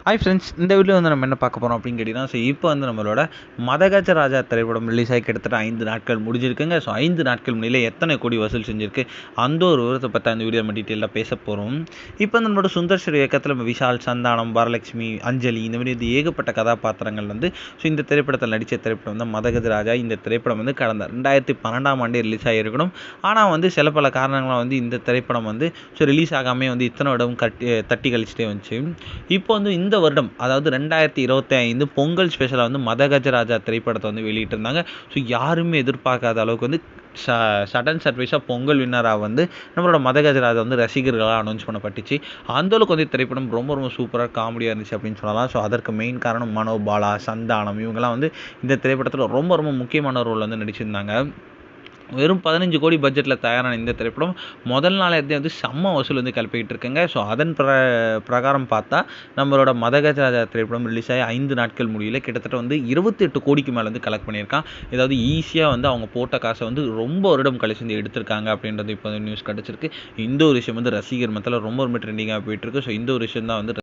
Hi friends, இந்த video வந்து நம்ம என்ன பார்க்க போகிறோம் அப்படின்னு கேட்டிங்கன்னா, இப்போ வந்து நம்மளோட மதகஜ ராஜா திரைப்படம் ரிலீஸ் ஆகி கிட்டத்தட்ட 5 நாட்கள் முடிஞ்சிருக்குங்க. 5 நாட்கள் முன்னிலே எத்தனை கோடி வசூல் செஞ்சிருக்கு, அந்த ஒரு விவரத்தை பற்றி அந்த வீடியோ நம்ம டீட்டெயிலாக பேச போகிறோம். இப்போ வந்து நம்மளோட சுந்தர் சி இயக்கத்தில் விஷால், சந்தானம், வரலட்சுமி, அஞ்சலி இந்த மாதிரி வந்து ஏகப்பட்ட கதாபாத்திரங்கள் வந்து இந்த திரைப்படத்தில் நடித்த திரைப்படம் வந்து மதகஜ ராஜா. இந்த திரைப்படம் வந்து கடந்த 2012ஆம் ஆண்டு ரிலீஸ் ஆகியிருக்கணும். ஆனால் வந்து சில பல காரணங்களாக வந்து இந்த திரைப்படம் வந்து ரிலீஸ் ஆகாமே வந்து இத்தனை இடம் தட்டி கழிச்சிட்டே வந்துச்சு. இப்போ வந்து இந்த வருடம், அதாவது 2025 பொங்கல் ஸ்பெஷலாக வந்து மதகஜராஜா திரைப்படத்தை வந்து வெளியிட்டிருந்தாங்க. யாருமே எதிர்பார்க்காத அளவுக்கு வந்து சடன் சர்ப்ரைஸாக பொங்கல் வின்னராக வந்து நம்மளோட மதகஜராஜா வந்து ரசிகர்களாக அனௌன்ஸ் பண்ணப்பட்டுச்சு. அந்தளவுக்கு வந்து திரைப்படம் ரொம்ப ரொம்ப சூப்பராக காமெடியாக இருந்துச்சு அப்படின்னு சொல்லலாம். அதற்கு மெயின் காரணம் மனோபாலா, சந்தானம் இவங்கெல்லாம் வந்து இந்த திரைப்படத்தில் ரொம்ப ரொம்ப முக்கியமான ரோல் வந்து நடிச்சிருந்தாங்க. வெறும் 15 கோடி பட்ஜெட்டில் தயாரான இந்த திரைப்படம் முதல் நாளே வந்து செம்ம வசூல் வந்து கிளப்பிக்கிட்டு இருக்குங்க. அதன் பிரகாரம் பார்த்தா நம்மளோட மதகஜராஜா திரைப்படம் ரிலீஸ் ஆகி 5 நாட்கள் முடியல கிட்டத்தட்ட வந்து 28 கோடிக்கு மேலே வந்து கலெக்ட் பண்ணியிருக்கான். ஏதாவது ஈஸியாக வந்து அவங்க போட்ட காசை வந்து ரொம்ப வருடம் கழிச்சு வந்து எடுத்திருக்காங்க அப்படின்றது இப்போ வந்து நியூஸ் கிடச்சிருக்கு. இந்த ஒரு விஷயம் வந்து ரசிகர் மத்தியில் ரொம்ப ரொம்ப ட்ரெண்டிங்காக போயிட்டுருக்கு. இந்த ஒரு விஷயம் தான் வந்து